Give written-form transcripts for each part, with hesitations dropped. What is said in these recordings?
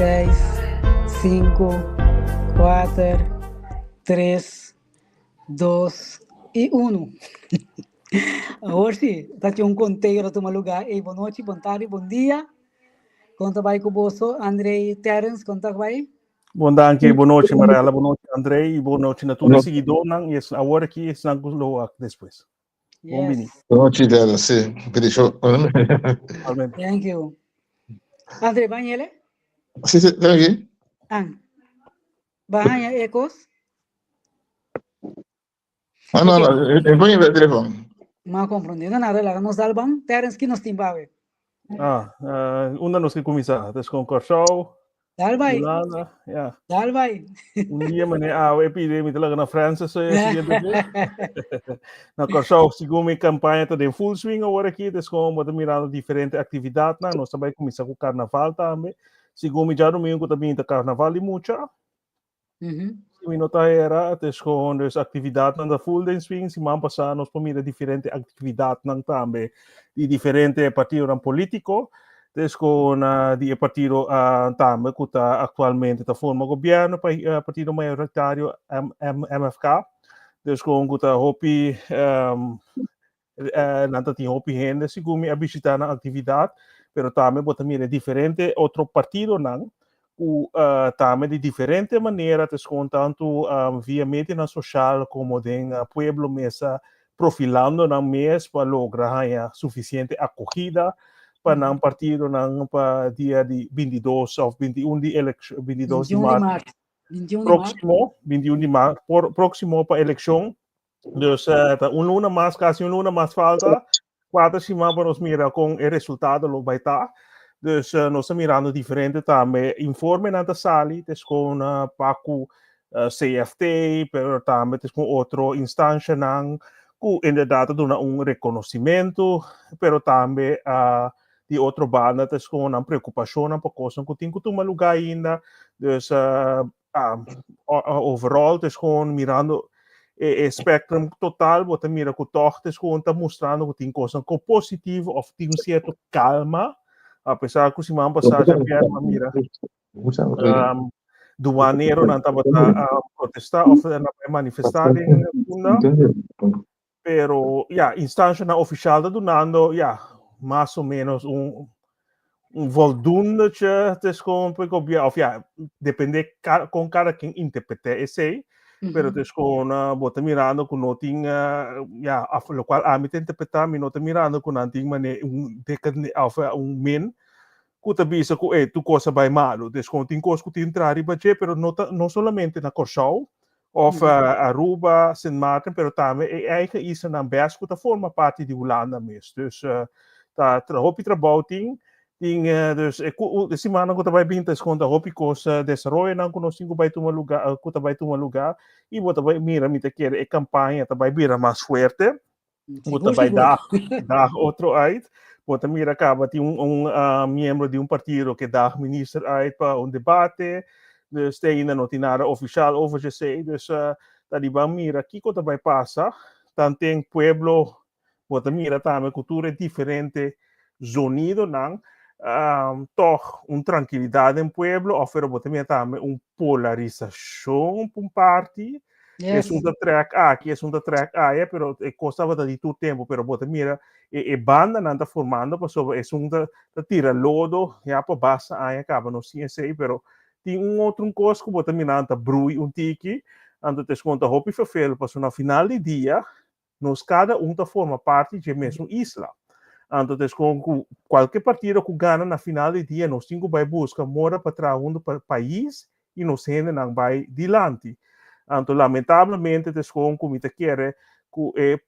6, 5, 4, 3, 2 e 1. Agora sim, está aqui um conteúdo do lugar. Boa noite, boa tarde, bom dia. Conta vai com o bolso, Andrei Terence, conta vai. Bom dia, boa noite, Marela, boa noite, Andrei, e boa noite a todos os seguidores, e agora aqui estão com depois. Bom dia. Boa noite, Dela, sim. Thank you. Andrei, vai ele? Sim, está aqui. Vai, Ecos? Não, eu vou enviar o telefone. Mas compreendendo nada, lá nos albam, Terence que nos timbawe. Onda nos que começar, das com Corsol, Dalvai. Yolanda, Dalvai. Dia mana epidemia talaga na França na Corsol segundo campanha tá de full swing agora aqui, das com bota mirando diferente atividade, nós também começar com carnaval também. Segundo já domingo também tá carnaval e muita. Minuta era, com as atividades na full day swing, se man passar nós pomira diferente atividade nang também de diferente partido político. Com di partido também que está atualmente tá forma governo para partido maioritário MFK. Com que tá hopi nanta tem hopi gente segundo a visitar na atividade, pero também bota mira diferente outro partido nang também de diferente maneira, tanto via mídia social como de pueblo mesa profilando na mesa para lograr suficiente acogida para um partido para dia de 22 ou 21 de eleição, 22 de março. 21 de março, próximo para a eleição. Então, luna mais, quase luna mais falta, 4 semanas para nós mirar com o resultado do vai estar. Então, nós estamos mirando diferente também. Informe na sala, com Paco CFT, mas também com outra instância, que ainda dá reconhecimento, mas também de outra banda, com uma preocupação, por coisa que tem que tomar lugar ainda. Então, overall, com mirando espectrum total, você mira que tortas com está mostrando que tem coisa positiva ou tem um certo calma, apesar que se man passagem a mira do maneiro não estava a protestar ou a manifestar em funda, pero instância na oficial da donando mais ou menos voldoende com depende com cada quem interpreta esse. Pero com bota mirando que não tinha lo qual a mim interpretar me não tá mirando que não tinha men que tá bisa que tu coisa vai malo com tem coisa que tem entrar e bater pero não somente na Corsol ou Aruba, Sint Maarten, pero também eigen isso na Bers que tá forma parte de Holanda mesmo, dus tá hoop trabalho dus se semana que vai vir com a hopi coisa desenvolver não consigo vai tomar lugar que vai tomar lugar e bota vai mira me quer a campanha tá vai vir mais forte bota vai dar outro aí bota mira acaba tem membro de partido que dá ministro aí para debate dus ainda não tem nada oficial over se dus tá de vai mira aqui que vai passar tanto tem pueblo bota mira também cultura diferente zonido não toch tranquilidade em pueblo, oferece também polarização para parte. É track A, que é track A, pero costava de todo tempo, pero bota mira, banda não está formando, porque é tira lodo, para base aí acaba no CNC, pero tem outro coisa que bota mira, está brui tiki, anda te conta hopi vervelho, para no final do dia, nós cada tá forma parte de mesmo isla. Então, com qualquer partido que ganha na final do dia, nós temos que buscar mora para trás para o país e nós ainda não vai adiante. Então, lamentavelmente, com o comitê quer que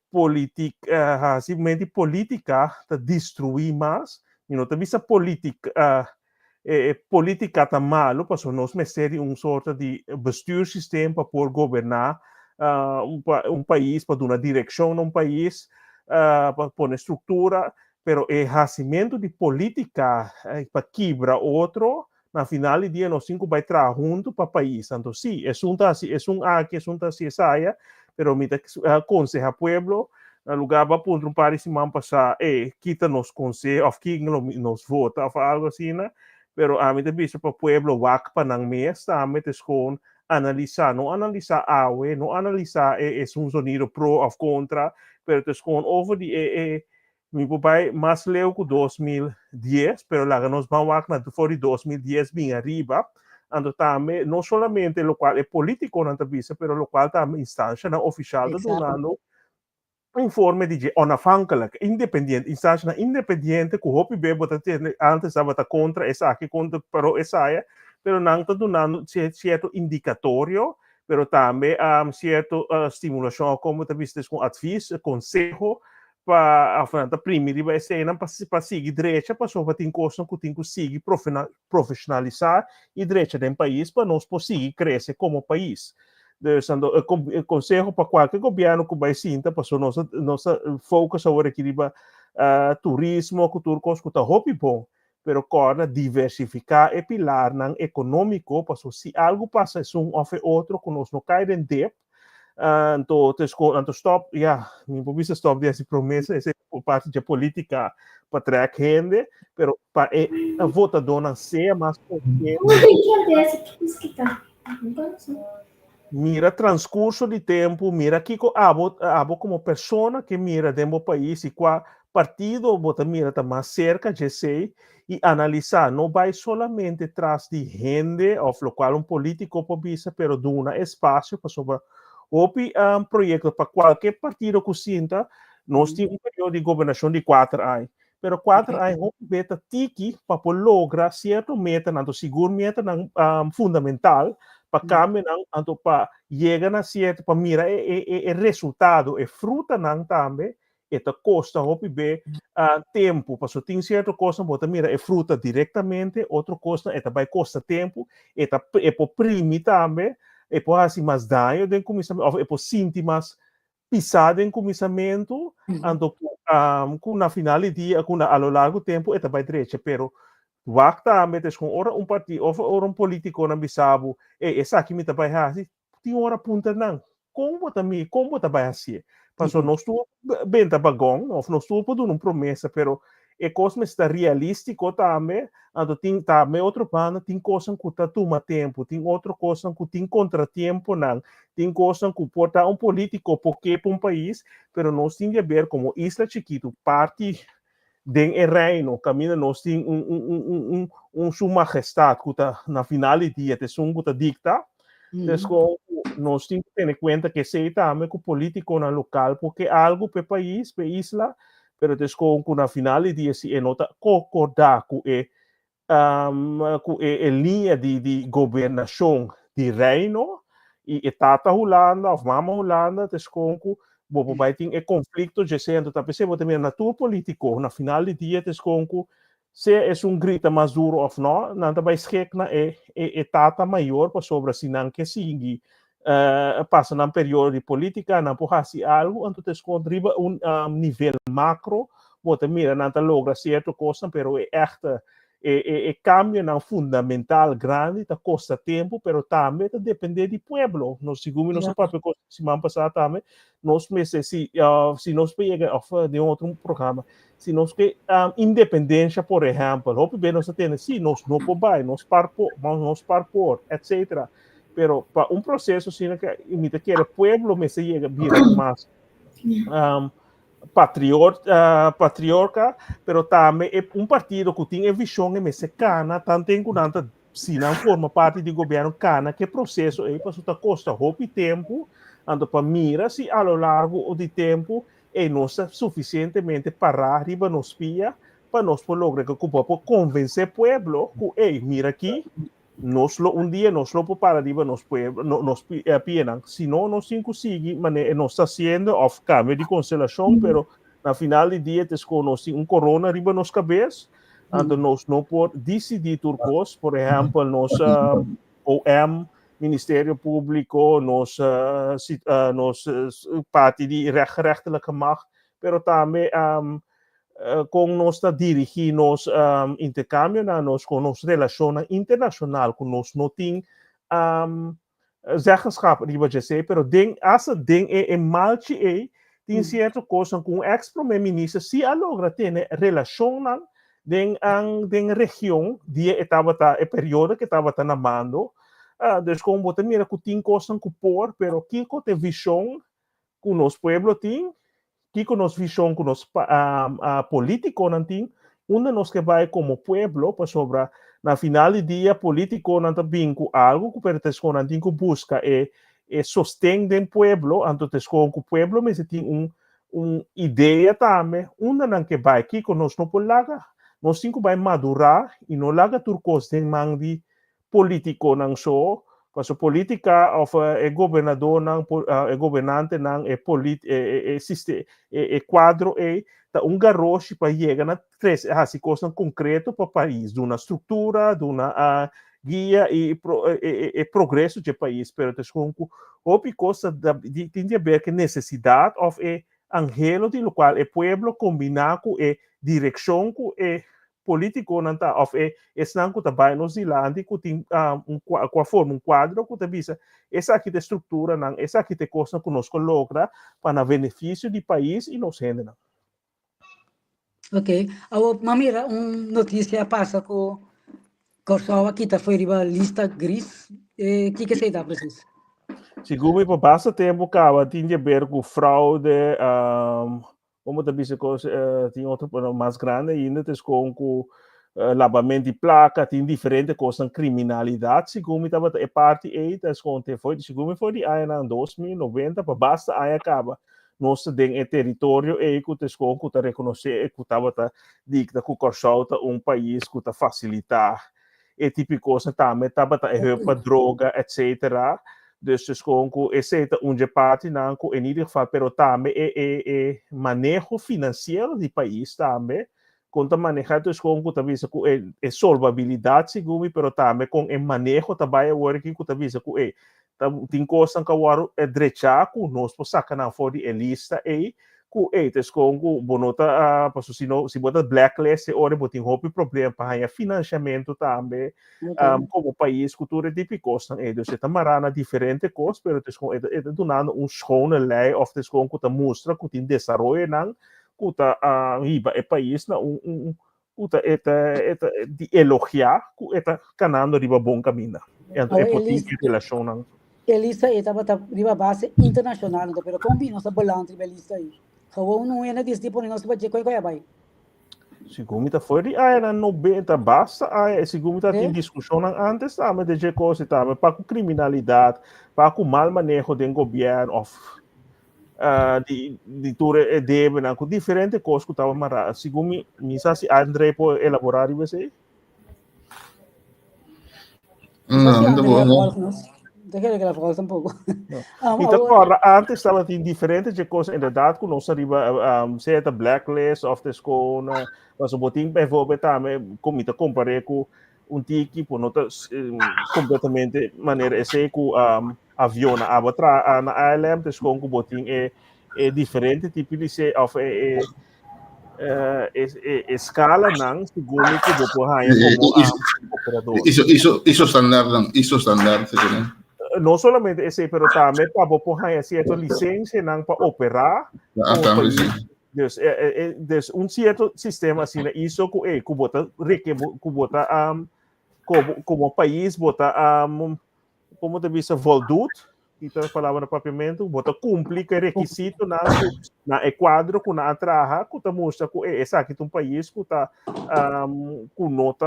simplesmente política está destruir mais, e não tem política está malo, porque nós merecemos sorte de bestuurssysteem para poder governar país, para dar uma direção a país, para pôr estrutura, pero o nascimento de política para quebrar outro, na final do dia, nós cinco vai trabalhar junto para o país. Então, sim, é assim, saia, pero me aconselha ao povo, no lugar para pôr para esse man passar, quita nos conselhos, ou quem nos vota, ou algo assim, pero a mim também para pueblo wak pa ng mes, tama tes kon analisar, não analisar awe, não analisar um sonido pro ou contra, pero tes kon over die mi papai mas leu com 2010, pero lá nós vamos wak na for 2010 bem arriba, ando também não solamente o qual é político na tabisa, pero o qual também instância na oficial do donando informe de onafhankelijk, independente, instância independente, que o hopi bebo antes estava contra essa aqui contra pero essa é, pero não está dando certo indicatório, pero também certo estimulação, como também com advies, conselho para a primeira vai ser para seguir direita, para só ter coisa que tem que seguir profissionalizar e direita do país para nós conseguir crescer como país. Conselho para qualquer governo que vai sinta para nossa foco sobre aqui turismo, cultura, coisa que está muito bom, pero corda diversificar e pilar não econômico, para se algo passa ou outro que nós não cai em débito, então stop, minha vista stop dessa promessa, essa parte da política para trazer gente, pero para a votador não ser mais mira transcurso de tempo, mira que abo como pessoa que mira dentro do país e qual partido bota mira tá mais cerca de sei e analisar, não vai solamente atrás de gente ou lo qual político pobisa, pero duna espaço para sobre projeto para qualquer partido que sinta, nós temos período de governação de 4 anos. Pero 4 anos, beta tiki para lograr certo meta, não seguro meta fundamental, para caminhar, então para chegar a certo, para mirar o resultado, e fruta não também, eta custa hopi tempo, para tem certo coisa, bota mira e fruta diretamente, outra coisa, eta vai custa tempo, eta é por primi também, e por assim mais dano de começamento, ou é por sentir mais pisado em começamento, então com na final do dia, com a lo largo tempo, eta vai direita, pero wakta metes com ora partido ora político na bisabo essa aqui me tá vai assim tem ora punta não como tá vai assim passou nós tu bem tá bagong ou nós tu por promessa pero coisa está realístico também ando tem também outro plano tem coisa que tá toma tempo tem outra coisa que tem contratempo não tem coisa que porta político porque para país pero nós tem que ver como isla chiquito parte den reino caminha nós tem sua majestade que está na final do dia te que está dicta então nós temos que ter em conta que sei também que o político na local porque algo para país para isla pero desco que na final do dia se nota concordar com a linha de governação de reino e tata Holanda ou mama Holanda desco bobo vai ter conflito de sendo tá percebendo também na tua político na final do dia desconco se é grita mais duro ou não não vai esquecer na tata maior para sobre assim não que siga passa num período de política não por assim algo então desconto riba nível macro bota mira não tá logra certo coisa pero é esta cambio não fundamental grande tá custa tempo pero também tá depender do pueblo nós segundo nosso próprio coisa semana passada também nós meses se nós pega de outro programa se nós que independência por exemplo hope bem nós temos se nós não pobai nós parpor etc pero para processo assim que imita que o pueblo me se chega vira mais patriota, pero também é partido que tem a visão mexicana, tanto em quanto se não forma parte do governo cana, que processo aí para sua costa roupa tempo, ando para mira se ao largo do tempo é nossa suficientemente para arriba nos pia para nós por lograr que o convencer o pueblo que mira aqui nós dia nós lo para arriba nos pueblo nos pia se não nós não conseguir mas nós está sendo of cambio de constelação pero na final do dia nós corona arriba nos cabeça então nós não pode decidir turcos por exemplo nós OM Ministério Público nós parte de rechtelijke macht pero também com nós dirigir nos intercâmbio nós com nos relações internacional com nós não tem zeggenschap die wat je zei pero als het ding é maltje tem certa coisa com ex-primeiro-ministro se a logra ter relação den região, dia e período que estava na mando, dus como botar mira que tem coisas que por, pero que tem visão que nos pueblo tem, que nos visão que nos político não tem, onde nós que vai como pueblo para sobra na final do dia político não tem com algo que pertence com não tem que busca sostém do pueblo, então com o pueblo mas tem ideia também, onde não que vai que nós não pode lagar, nós temos que vai madurar e não lagar turcos tem mang de político não só, parce política of governador não governante não quadro garroche para chegar na três assim coisa concreto para o país, de uma estrutura, de uma guia e progresso do país, pero desconco outra coisa tem a ver com necessidade of angelo de qual o pueblo combinar com direção com político não tá of não que também nos ilandi que tem forma quadro que visa essa aqui de estrutura não essa aqui de coisa que nos coloca para benefício do país e nos rende não. Ok. Mamira, notícia passa com Corsau aqui tá foi riba lista gris. Que sei dá preciso? Segundo me passa tempo acaba tinha ver com fraude como também se tem outro mais grande ainda com lavamento de placa, tem diferentes coisas, criminalidade, segundo me estava parte aí, segundo me foi de aí em 2090, para basta aí acaba nosso território e que o que reconhecer que estava dicta que o Corsau país que facilitar e tipo de coisa também estava para droga, etc. Dus com esse parte não com em ieder geval, pero também manejo financeiro do país também conta manejar dus com talvez com solvabilidade segundo pero também com o manejo também working com talvez com tem coisa que o direita com nós por sacar na fora de lista com dus com bonota para se botar blacklist ora botar houve problema para financiamento também como país cultura de coisa dus é tamarana diferente coisa pero dus com donando schone lei of dus com que mostra que tem desenvolvimento não kuta riba e país na kuta de elogiar ku canando riba bom caminho então é possível relação não lista estava riba base internacional então pero combina essa balança riba lista aí como não é nada desse tipo nós vai dizer coi vai segundo tá foi na 90 basta segundo tá tem discussão antes também de coisa também para criminalidade para com mal manejo do governo of di ture deve na com diferente coisas que estava mara segundo me se André pode elaborar você não bom deixa que ela fala um pouco então antes estava tem diferente de coisas ainda com nós arriba certa blacklist of the school mas o botim envolve também como te comparei com tiki por nota completamente maneira esse com avião na abatra na ILM des com o botim diferente tipo de se of escala não segundo que vou por aí como operador isso standard não somente esse pero também para vou por aí certo licença não para operar dus certo sistema assim isso que bota que bota como país bota como te visa volduto então a palavra propriamente bota cumprir que requisito na quadro que na traha que tá mostra que essa aqui um país que tá com nota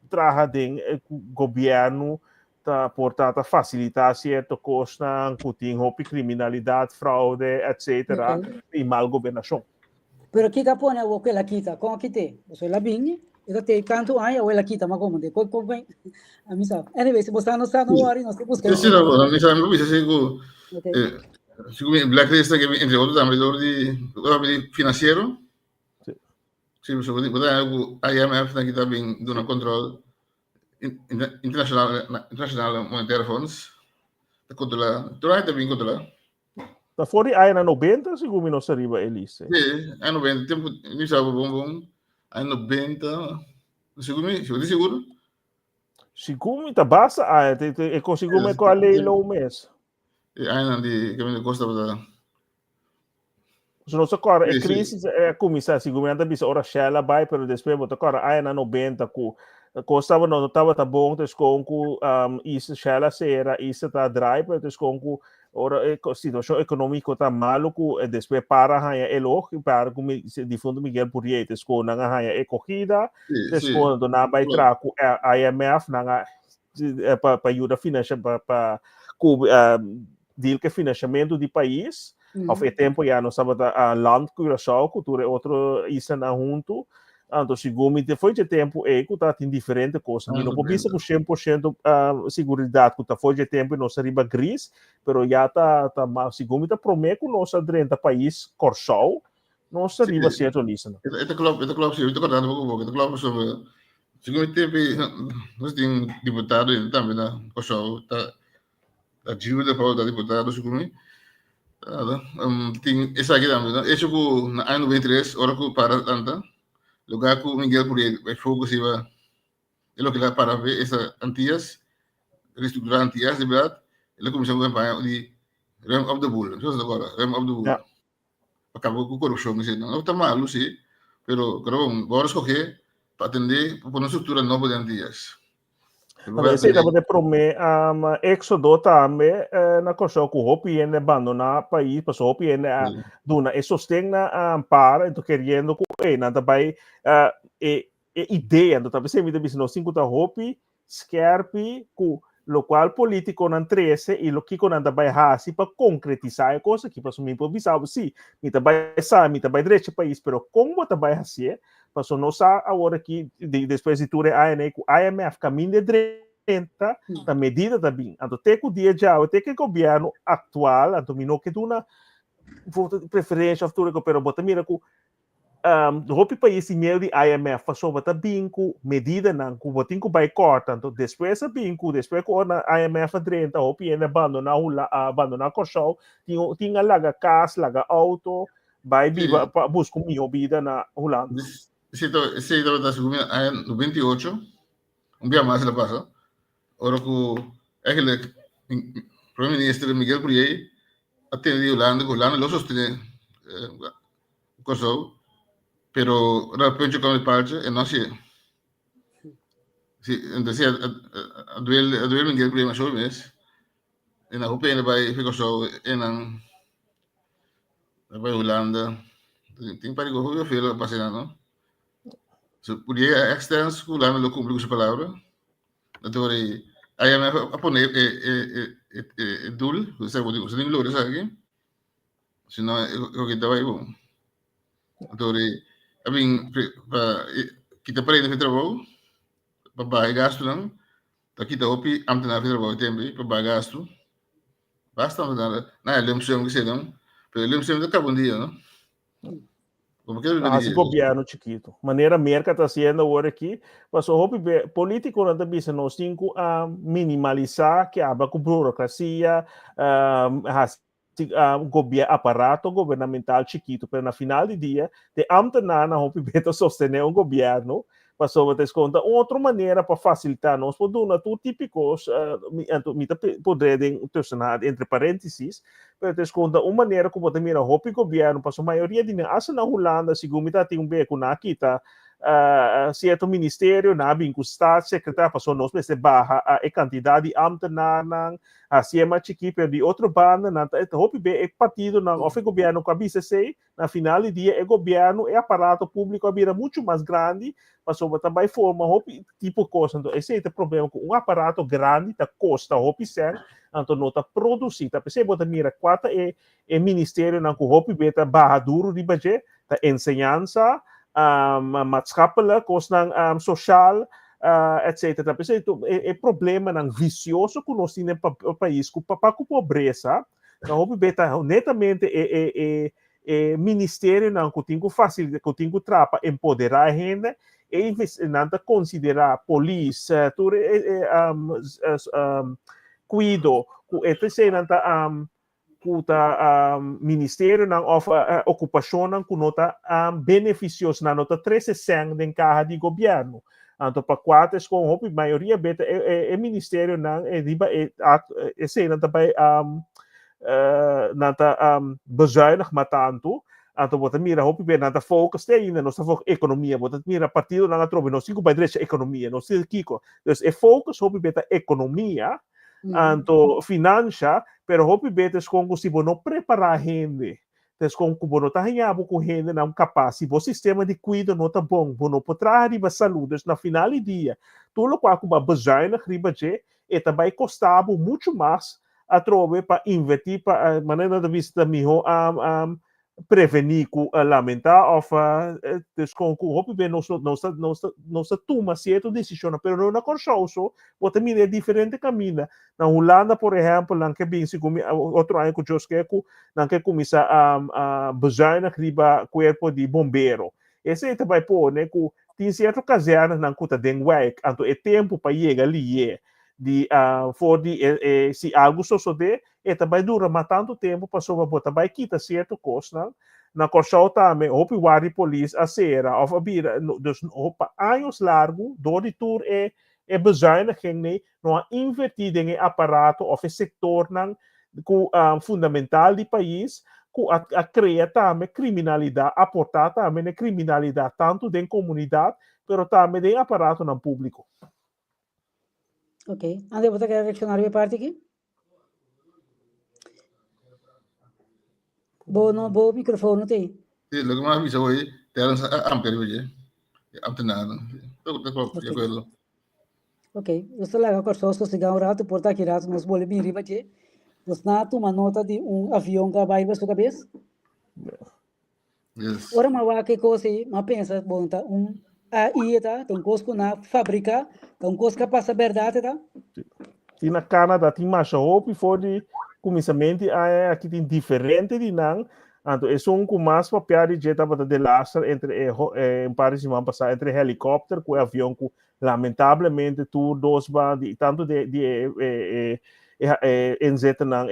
traha de governo tá portanto facilitar certo coisa que tem roupa criminalidade fraude etc e mal governação pero que capone o que la quita com que te você la binha eu te canto aí ou ela quita mas como de co bem a mim sabe anyway se você não está no worry nós temos que sim não me sabe me segundo blacklist que entre outros também de financeiro sim você pode IMF na que está bem dando controle international monetary funds controla também controla da fora aí na 90 segundo nós arriba Elise sim aí 90 tempo não sabe bom aí 90 seguro segundo tá basta é consigo me com a lei low mês aí não de que me gosta para So, no, agora, Sì, a sì. crise começa, seguramente, bisa ora Shell vai, pero depois, bota agora, aí na 90, ko estava no estava tá bom, tes com isso Shell era, isso tá dry, pero tes com ora a situação econômica tá maluco, e depois para raia elo, para com de fundo Miguel Burrier, tes com na raia e corrida, Sì, tes sì. com na vai traco IMF na para ajuda financeira para deal que financiamento de país. Ao tempo já não sabe a land Curaçao, cultura outro isso na junto. Então, segundo depois de tempo é que está em diferente coisa. Não pode ser com 100% segurança que foi de tempo e não seria gris, mas já está segundo está promete nós dentro do país Curaçao, não seria certo nisso. Ito klopt, ito kadaan mo ko, ito klopt so siguro tempi nós tem deputado ele também na Kosovo, tá ajuda para o deputado siguro. Tem essa aqui também, né? Esse ko na ano 23, ora ko para tanta, lugar ko Miguel Puri, vai fogo se vai, ele que lá para ver essa Antillas, reestruturar Antillas de verdade, ele começou a campanha de Rem of the Bull, so agora, Rem of the Bull. Acabou com corrupção, não está mal, sim, pero creo agora escolher para atender por uma estrutura nova de Antillas. Esse estava de prometer éxodo também na Kosovo, que o Hopi ainda abandonar o país, mas o Hopi ainda dona e sustenta para, então querendo que nada vai ideia, então talvez se me deve não cinco da Hopi, Skerpi, que local político não 13 e o que não vai fazer para concretizar a coisa que para mim improvisar, sim, me vai sair, me vai direito o país, pero como vai fazer? Passou não sabe agora que depois de tudo a IMF caminho de 30 da medida também. Então tem que o dia já, tem que o governo atual, então não que uma preferência futuro, pero bota mira que o país em meio de IMF passou bota binco medida não que botin que vai cortar, então depois a binco, depois que a IMF 30, o PN abandonar Kosovo, tinha laga casa, laga auto, vai viva buscar uma vida na Holanda. Ese estaba en 98, un día más la pasa. Ahora que el primer ministro Miguel Purier ha tenido Holanda lo sostiene Kosovo, pero ahora penso con el parche y no sé. Sí, entonces a duel Miguel Purier más o menos, en la Hope en el Kosovo, en Holanda, tem para que eu fui passear, não? So, podia extens que lá no cumprir com a palavra. Então, aí a poner dul, você pode usar em lores aqui. Senão, eu que estava aí bom. Então, a mim, kita para ir no trabalho, para pagar gasto não. Tá kita opi, amte na trabalho também, para pagar gasto. Basta não é lembramos que se não, pero lembramos que acabou dia, não? Assim governo chiquito. Maneira merca está sendo agora aqui, mas o hobby político não também se nós temos a minimalizar que a burocracia, aparato governamental chiquito, mas na final do dia, de amtenar na hobby beta sostener governo, passou a descontar outra maneira para facilitar nós podemos tudo típicos poder tensionar entre parênteses para descontar uma maneira como também o hobby governo passou a maioria de nós na Holanda segundo está tem beco na kita certo ministério na bem com estado secretário passou nós se barra a quantidade de ambtenaar a siema chiquito de outro banda na hobby é partido na of governo com a BCC na final do dia é governo é aparato público vira muito mais grande passou também forma hobby tipo coisa então esse é o problema com um aparato grande da custa hobby sem então não está produzido tá você bota mira quatro é ministério na com hobby beta barra duro de budget da ensinança maatschappelijk coisa social etc. É problema não vicioso que nós temos no país com pobreza na hobby beta netamente é ministério não que tem que facilitar que tem que trapa empoderar a gente e não considerar polícia tudo cuido etc não kuta ministério na ocupação não kunota beneficioso na nota 13% de carga de governo então para quatro com a maioria beta é ministério não é diba esse não também nata bezuinig maar tanto Anto bota mira hopi be nada focus te ainda nossa foco economia bota mira partido na trobe no 5 by direita economia no se kiko dus e focus hopi beta economia anto financia pero hopi beta com se bono preparar rende des com que bono tá ganhando com rende não capaz se o sistema de cuida não tá bom bono potrá riba saúde na final do dia tudo qual que ba bazaina riba je e também custava muito mais a trobe para investir para maneira de vista melhor prevenir com lamentar ou com o hopi bem não se toma certa decisão pero na consciência ou também é diferente caminho na Holanda por exemplo não que bem se como outro ano que eu esqueci não que começa a bezuinig riba corpo de bombeiro esse também pô né que tem certo caserna não que tá dentro wijk então é tempo para chegar ali de for de se algo suceder e também dura mais tanto tempo para sobre botar vai quitar certo custo na corção também hopi wari polícia a sera of a bira dus opa anos largo do de tour é bezuiniging né não investir em aparato of setor não com fundamental do país com a criar também criminalidade aportar também a criminalidade tanto dentro da comunidade pero também dentro aparato no público. Ok. Ande você quer reaccionar a parte aqui? Bo microfone não tem. Sì, lo che mi avvisa voi, era ampio, vedi? Amtenado. Ok. Ok. Você leva com só chegar um rato por aqui rato nos bole bem riba je. Nós na uma nota de avião que vai para sua cabeça. Yes. Ora mas que coisa, mas pensa bom tá aí tá, tem coisa na fábrica, tem coisa que passa verdade tá. E na Canadá tem mais hope for de começamento aqui tem diferente de não então é com mais papel de jeta para de laçar entre em Paris semana passada entre helicóptero com avião com lamentavelmente tu dois de tanto de enzeta não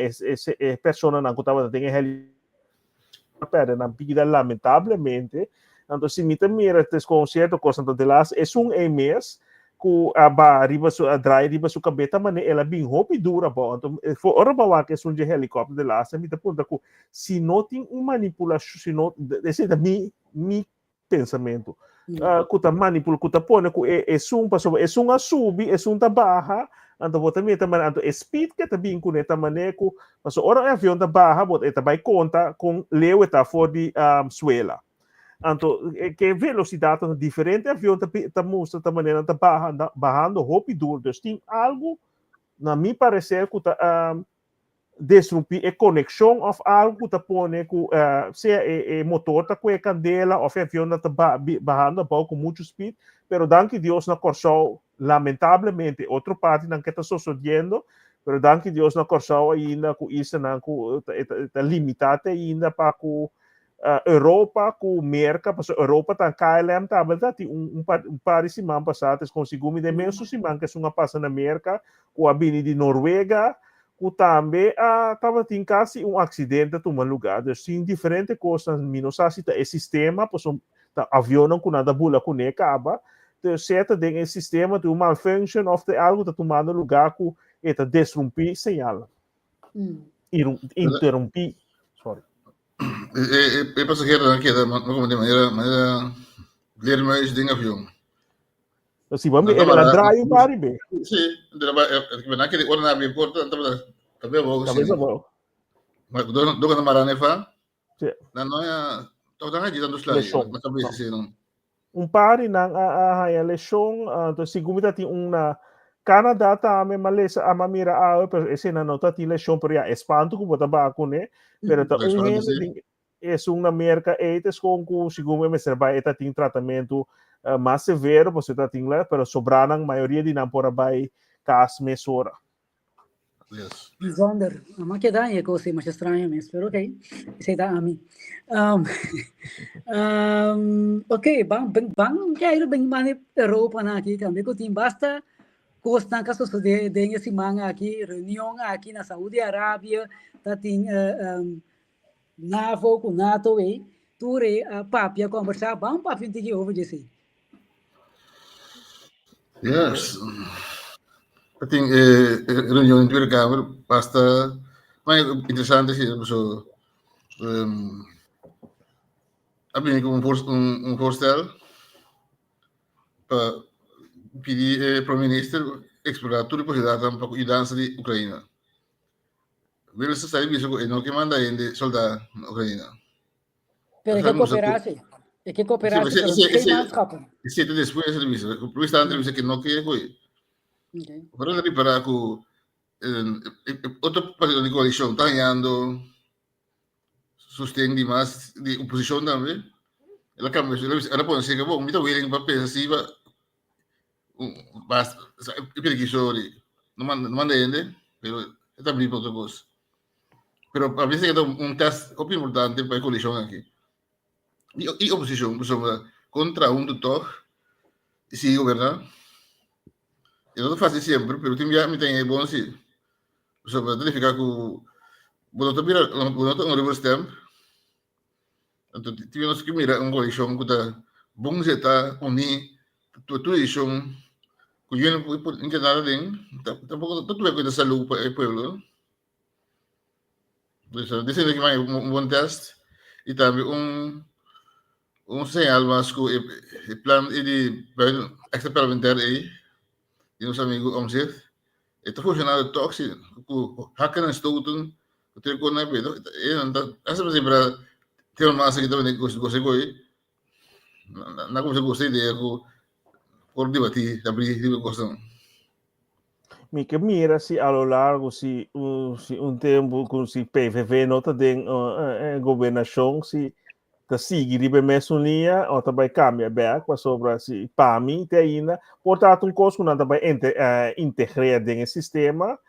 pessoa não que estava tem helicóptero na vida lamentavelmente então se me mira tes concerto coisa de las é mês ku aba riba su dry riba su kabeta mane ela bem hopi dura bo então for ora ba que de helicóptero de lá me punta ku se não tem manipulação se não esse da mi pensamento ku ta manipula ku ta pone ku passo a subir ta barra então bota me também então speed que tá bem ku neta mane ku passo ora avião da barra bota eta vai conta com leu eta for de suela então, que velocidade é diferente, o avião está mostrando da maneira está barrando rápido. Então, tem algo, na minha parecer, que está destruir a conexão ou algo que está pondo se o motor está com a candela ou o avião está barrando com muito speed, pero danke Deus na corção, lamentavelmente, outra parte não que está sucedendo, pero danke Deus na corção ainda com isso não está limitado ainda para Europa com merca, porque Europa está KLM, tá, verdade? Par de semana passada, conseguiu me de mesmo semana que uma passa na merca, com a bini de Noruega, que também estava tem quase acidente tomando lugar. Então, sim, diferentes coisas, não sei se é sistema, porque avião não com nada bula com acaba, então, certo, tem esse sistema de malfunction of algo está tomando lugar com está destruir sinal. Interromper. Sorry. E passageiro não queda, mas como de maneira ler mais de avião. Assim, vamos ver, ela drai o pari bem. Sim, não queda, ora na minha porta, também vou. Talvez eu vou. Mas do que não marane fa? Sim. Não é, tô dando aqui dando slide, mas talvez sim não. Pari nang a lesson, então segundo tem uma Canadá também, mas a mamira pero esse não tá tem lesson por aí, espanto que bota baco né, pero tá é uma América etes com segundo me serve eta tem tratamento mais severo, você tá tem lá, pero sobrang maioria de não por vai cas mesora. Yes. Bijzonder. Maar que dá é coisa mais estranha mesmo, pero ok. Isso dá a mim. Ok, bang quero bem mais Europa na aqui também, que tem basta coisa que sucede dentro esse manga aqui, reunião aqui na Saúde Arábia, tá tem NAVO com NATO aí, tudo papia conversar, bom papia tem que ouvir disso. Yes. Eu tenho reunião em Tweede Kamer, basta, mas interessante é so heb ik een voorstel para pedir primeiro-ministro explorar tudo possibilidade para cuidar de Ucrânia. Willen ze sair bicho e não que manda ainda soldado na Ucrânia. Pero é que cooperasse. É que cooperasse, pero sem manschappen. Esse é depois de bicho. O primeiro está entrevista que não quer coi. Para ele reparar que outro partido de coalição está ganhando sustém de mais de oposição também. Ela pode ser que bom, muito willing para pensar assim, basta, eu penso que sorry, não manda ainda, pero está abrindo outra coisa. Pero a veces é teste muito importante para a coalição aqui. E oposição, por exemplo, contra um tutor, se governar, eu não faço sempre, pero me tem bom assim. Por exemplo, ele fica com bonoto um reverse temp. Então, tivemos que mirar uma coalição que está bom se está unir tudo isso que eu não entendo nada de tampouco tudo é coisa saúde para o povo. Então, dizendo que mais bom teste e também sinal mais que o plano de extra parlamentar aí e nosso amigo Omzet está funcionando tóxico com hacker e stoten que tem com na vida e então essa sempre tem uma massa que também gosta coi não como se gosta ideia que por debater abrir discussão. Me que mira se a lo largo se tempo com se PVV nota de governação se da seguir de mesma linha ou também cambia back para sobre se para mim tem ainda portanto coisa não também integrar dentro do sistema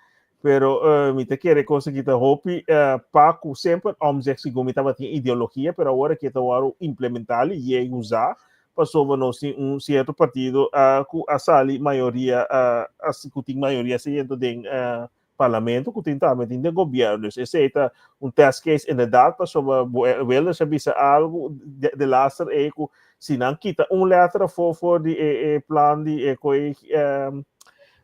pero me te quer conseguir da hope para que sempre omzek se como estava tinha ideologia pero agora que está implementar e usar passou um certo partido a sali maioria que tem maioria sendo dentro parlamento que tem também dentro do governo esse é test case inderdaad passou wel se bisa algo de laster é que se não quita letra for de plan de coi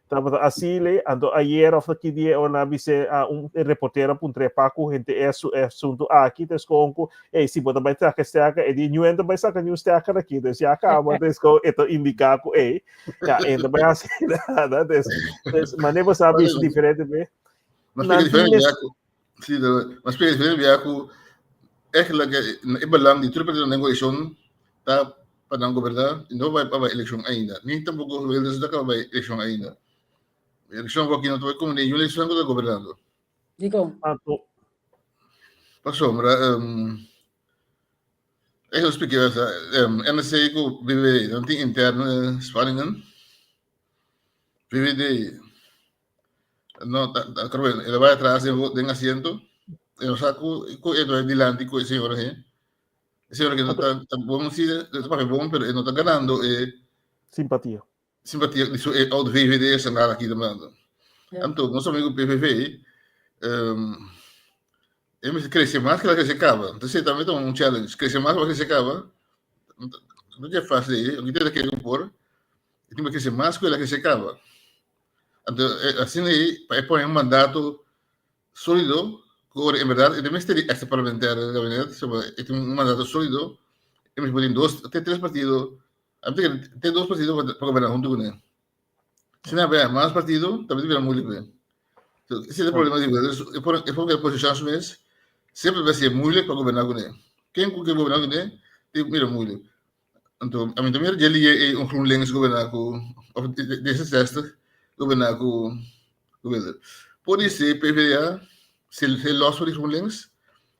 trabalho assim ando ayer of que dia ou na bise reportera puntre paco gente assunto aqui desconco se bota vai ter que estar e de new endo vai sacar new stack aqui des já acaba desco eto indicar que já endo vai assim nada des maneira sabe isso diferente bem mas pega diferente viaco é que é belang de tudo para negociação tá para não governar não vai para a eleição ainda nem tampouco vai desde que vai eleição ainda eleição aqui não vai como nem eleição do governador Digo passou eu expliquei essa NSA que vive não tem interno spanningen vive de no ele vai atrás de asiento eu saco ele dilante com esse senhor aí esse senhor que não está bom se está bom pero não está ganhando simpatia de sua oude VVD essa nada aqui também então nosso amigo PVV ele cresce mais que ela cresce acaba então você também tem challenge cresce mais que ela cresce acaba não é fácil aí o que tem que impor tem que crescer mais que ela cresce acaba então assim aí para pôr mandato sólido que em verdade ele mestre extra parlamentar do gabinete tem mandato sólido eles podem tem 3 partidos tem 2 partidos para governar junto com ele se não houver mais partidos também tiverá muito bem então esse é o problema de ele porque a posição mesmo sempre vai ser muito para governar com ele quem quer governar com ele tem mira muito então a mim também ele é GroenLinks governar com desse sexta governar com governo pode ser PVDA se ele lost for GroenLinks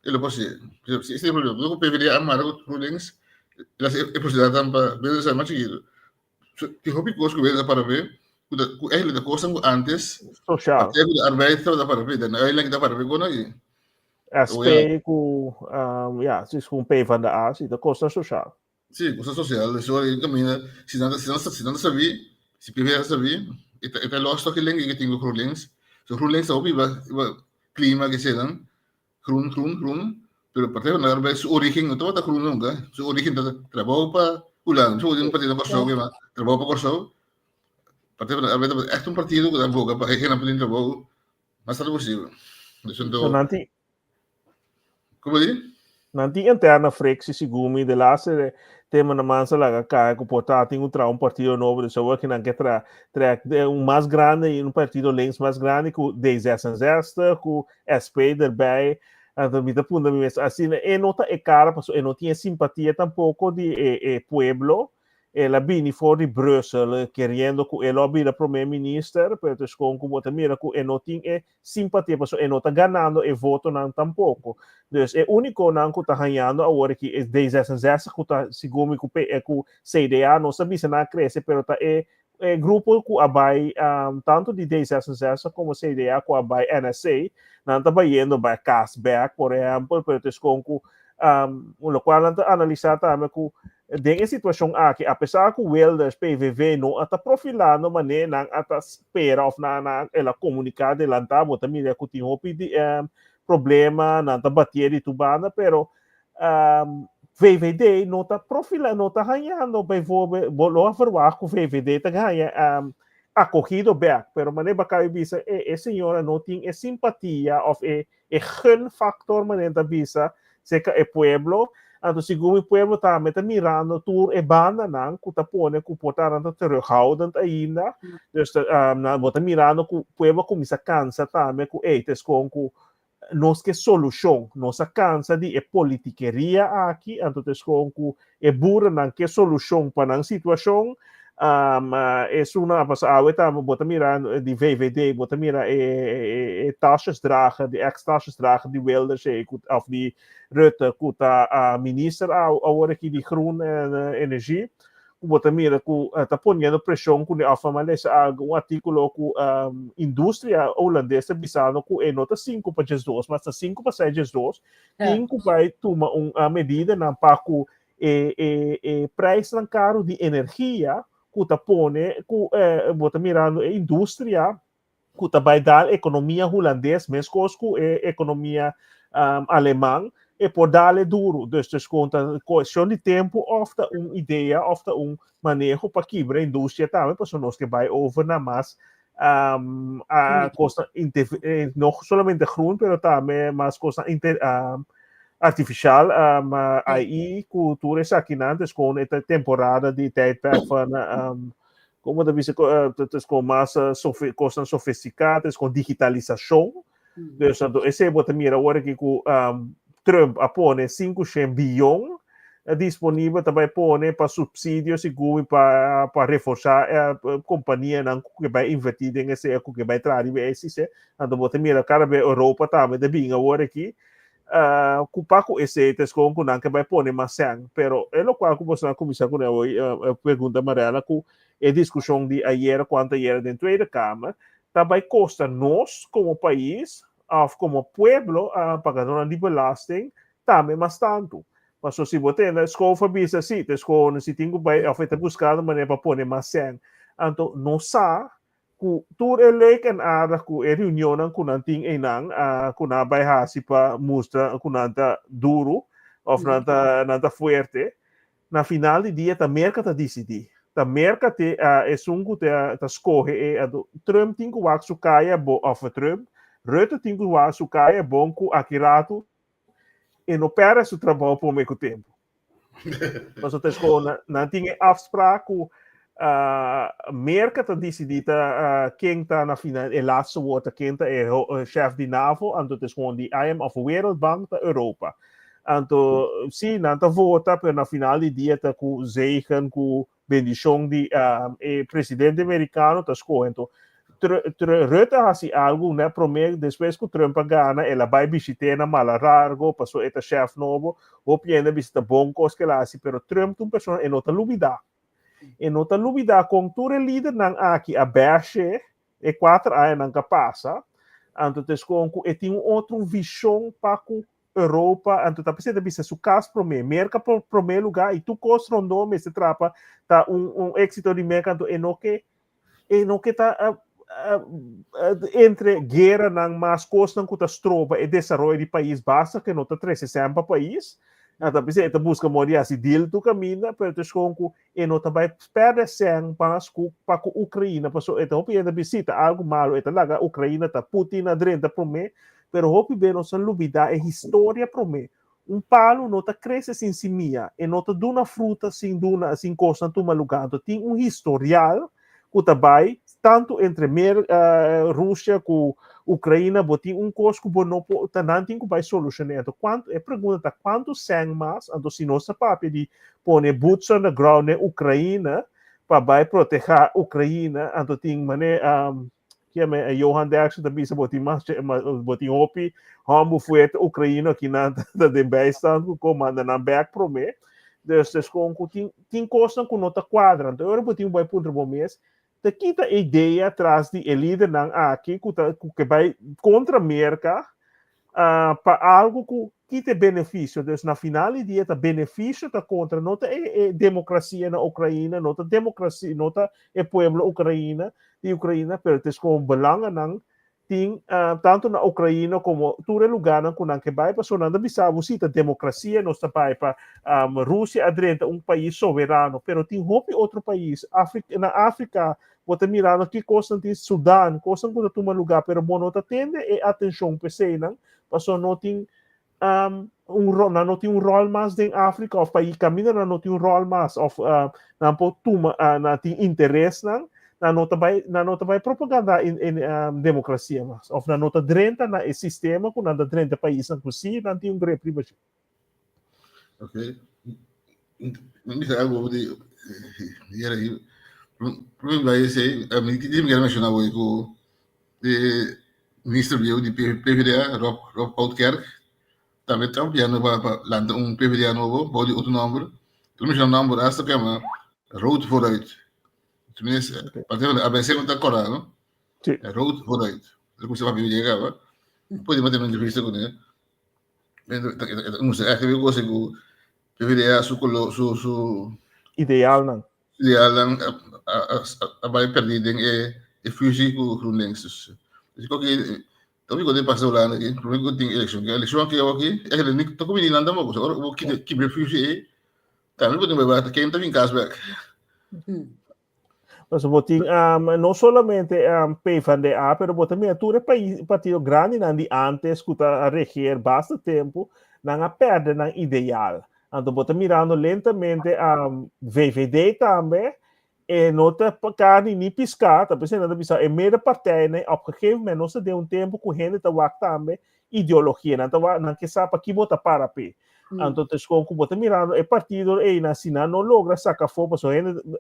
ele pode ser esse é o problema o PVDA amar com GroenLinks é possibilidade para ver se é mais seguido que hobby coisa que veja para ver que é da coisa antes social até o arbeid da para ver dan é lang da para ver quando aí SP com se com P van der A da costa social sim coisa social isso aí caminha se não sabia se PVDA sabia é lost que lang que tem o GroenLinks so GroenLinks hobby vai clima que se dan groen pero parte van arbeid su origen não está groen nunca su origen trabalho para ulang so din partido Corso que mas trabalho para Corso parte van arbeid echt partido que boca para que não podem trabalho mas está possível isso então nanti como diz Nanti interna frictie sigumi de laatste tema naman sa laga kaya ko portating um partido novo de saúde que não quer track mais grande e partido links mais grande com D66 com SP erbij então me punta me assim e nota é cara porque eu não tinha simpatia tampouco de pueblo ela vini fuori Brussel querendo que ele ouvir o primeiro-ministro pero como também que eu não tinha simpatia porque eu não está ganhando e voto não tampouco. Dus é único não que está ganhando agora que é D66 que está segundo com CDA não sabe se não cresce, pero tá grupo que abai tanto de D66 como CDA que abai NSA não está vendo by cashback, por exemplo, pero com o qual não está analisando também que dentro da situação aqui, apesar que o Wilders PVV não está profilando maneira não está espera of na ela comunicar de lantar, mas também é que tem problema na bateria de tubana, pero VVD não está profilando, não está ganhando, vou verwacht que o VVD está ganhando acolhido bem, pero maneira que eu disse, a senhora não tem simpatia ou gun factor maneira bisa, se que é pueblo, então segundo o pueblo também está mirando tour e banda não, que está pondo que portar não terughoudend ainda, dus está mirando que o pueblo começa a cansar também que é com que nós que solução, nós cansa de politiqueria aqui, então com que burra não que solução para a situação, é uma passada, estamos bota mirando de VVD, bota mira taxas dragen, de ex-taxas dragen de Wilders, of die Rutte, que está minister agora aqui de groene energia, bota mira que está ponendo pressão com a família artigo com indústria holandesa bisando que é nota 5 para 2, mas 5 para 6 2, tem que vai tomar uma medida na para que preço não caro de energia que está pone que bota mirando a indústria que está vai dar economia holandesa, mesmo que economia alemã e por dar-lhe duro. Dus conta questão de tempo, ofta uma ideia, ofta manejo para quebrar a indústria também, para nós que vai over na mais coisa não somente groen, mas também mais coisa artificial, AI, cultura aqui antes com esta temporada de tijdperk van como deve ser com mais coisas sofisticadas, com digitalização. Dus esse é o mira agora que Trump apone 500 bilhões disponível também pone para subsídios e para reforçar a companhia que vai investir em esse que vai trazer esse então você mira cara a Europa também de bem agora aqui culpa com esse com que vai pone mais sangue pero é o qual que você começar com a pergunta amarela com a discussão de ayer quanto ayer dentro da Câmara também custa nós como país como pueblo, pagador de belasting, também mais tanto. Mas se você na escola fabisa se tem que vai buscar maneira para pôr mais sangue. Então, não sabe que tudo é lei que nada que é reunião que não tem enang, que não vai hasi para mostrar que não está duro ou não está forte. Na final do dia, a mercado decidir. A mercado é que escolhe Trump tem que wax caia of Trump. Rutte tem que o seu é bom com aquilo e não perde seu trabalho por muito tempo. Mas o texto não tem afspraak com a mercado decidir quem está na final, é laatste woord, quem está é o chefe de NAVO, então é gewoon die IMF Wereldbank da Europa. Então, sim, não está vota, mas na final do dia está com zegen, com bendição de presidente americano, está escolhendo. Rutte hasi algo, né, prometo, depois que o Trump gana, ela vai visitar na Malarargo, passou esta chefe novo, ou pienda visita bom coisa que ela hasi, pero Trump tem pessoa e não está lubida. E não está lubida com todo o líder não aqui a berche, e 4 anos não passa, então tem outra visão para a Europa, então está pensando que se o caso para mim, merca para primeiro lugar, e tu construindo nome, se trata, tá êxito de mercado, e não que tá entre guerra não mais costa que as tropas e desenvolvimento de país basta que não está 360 país então você busca morir assim deal do caminho para te esconco e não também perde sem para a Ucrânia passou então pode visita algo malo então lá a Ucrânia tá Putin na dentro para mim pero hope bem não são lubida é história para mim palo nota cresce sem semia e nota duna fruta sem coisa tuma lugar. Então, tem historial que também tanto entre Rússia com Ucrânia, tem coisa que não tem que vai solucionar. Então, pergunta quanto sangue mais, então se nossa papel de pôr boots on the ground na Ucrânia para vai proteger a Ucrânia, então tem maneira que é Johan Derksen também se botar mais botar hopi como foi a Ucrânia que na de bijstand comanda na back pro me dus com tem coisa que não tá quadra então eu botar vai por um mês te quita a ideia atrás de líder não aqui que vai contra a América para algo que te benefício. Então, na final do dia, o benefício está contra não é democracia na Ucrânia, não é democracia, não é povo ucraniano, de Ucrânia, mas é com belanga não tem tanto na Ucrânia como todo lugar não que vai para sonando bisabo se a democracia não está para Rússia adrenta país soberano, pero tem outro país, na África você mirando que coisa tem Sudão, coisa que toma lugar, pero não atende e atenção PC não, passou não tem não tem rol mais em África, of país caminha não tem rol mais, of não tem interesse não não vai propaganda em democracia mas of não drenta na sistema com nada drenta país não possível não tem grande privacy. Ok. Não sei algo de era aí. Problema vai ser a mim que me mencionar hoje com o ministro de PVDA Rob Outkerk também está piano para lançar PVDA novo pode outro número tu me chama número hasta que é road vooruit. Tenminste, wat hebben de ABC met elkaar, no? Sì. Road vooruit. Dus moest je wat weer zeggen, poi di mettere in giro con non so, che vedo cose che PVDA su quello su Ideal não. ideal lang vai perdido e fusie com GroenLinks. Dus ik ook tapi quando passa lá aqui, primeiro que tem eleição que eu aqui, é que nem tô com menina andando com, agora o que refugee, também pode me bater quem tá em casa. Mas botin não solamente PFNDA, pero botin também tudo partido grande não de antes que a reger bastante tempo não a perde não ideal. Então botin mirando lentamente VVD também e nota carne nem piscar, tá pensando nada piscar é meia partij né, op gegeven moment não se deu tempo que gente tá wak também ideologia, não que sabe que bota para p. Então, com bota mirando é partido e na Sina não logra sacar fora, so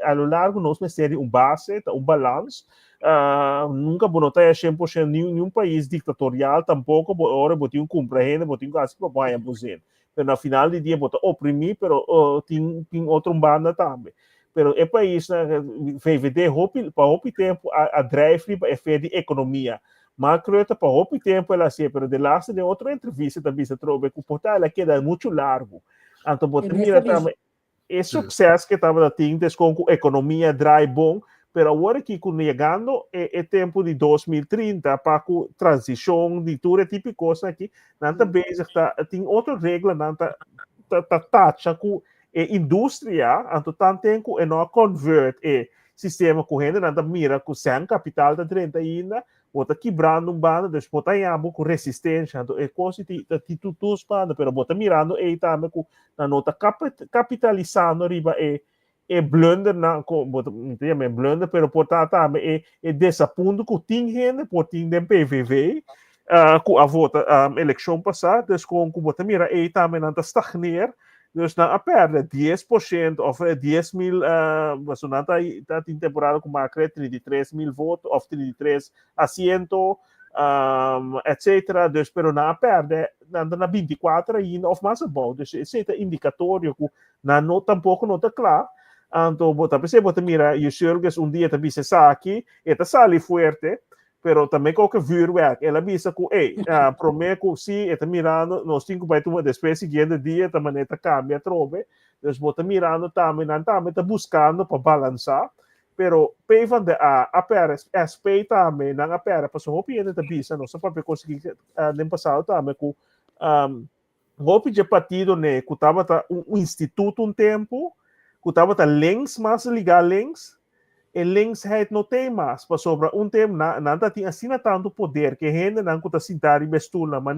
a lo largo nós meter base, balance, nunca bonota é 100% nenhum país ditatorial, tampouco ora botinho compreende, botinho quase para vai abuser. Mas na final do dia bota oprimir, pero tem outro banda também. Pero é país na VVD para hopi tempo a drive é feita de economia. Macroeta para pouco tempo ela se, pero de lá de outra entrevista também se trouxe que o portal ela queda muito largo. Então, você mira também esse sucesso que estava tendo com a economia dry bom, pero agora que chegando é tempo de 2030 para a transição de tudo tipo de coisa aqui, não está bem, tem outra regra, não está taxa com a indústria, então tem que não convert o sistema corrente, não está mira com sem capital da 30 ainda, bota quebrando banda, depois bota em abo com resistência, então é coisa de tudo banda, pero bota mirando e também com na nota capitalizando riba e blunder na bota não blunder, pero bota também é desaponto com tem gente, por tem dem PVV, com a vota eleição passada, depois com bota mira e também não está stagnear. Dus na a perde 10% of 10 mil, was na in temporada com macro 33 mil votos, of 33 assento, etc. Dus pero na a perde na 24 ainda of mais bom. Dus esse é indicatório que na não tampouco não está claro. Então, bota mira, eu sei que dia também se sabe aqui, eta sali fuerte. Pero também qualquer vuurwerk, ela visa que, prometo se está mirando, nós temos que vai tomar depois seguinte dia, também está cambia trove, nós bota mirando também, não também está buscando para balançar, pero pevan de a pera, SP também, não a pera, para só hopi ainda está visa, não só para conseguir nem passado também com hopi de partido né, que estava instituto tempo, que estava links, mas ligar links, e linksheid não tem mais, para sobra tempo, nada tem assim tanto poder, que gente não está sentado em bestula, mas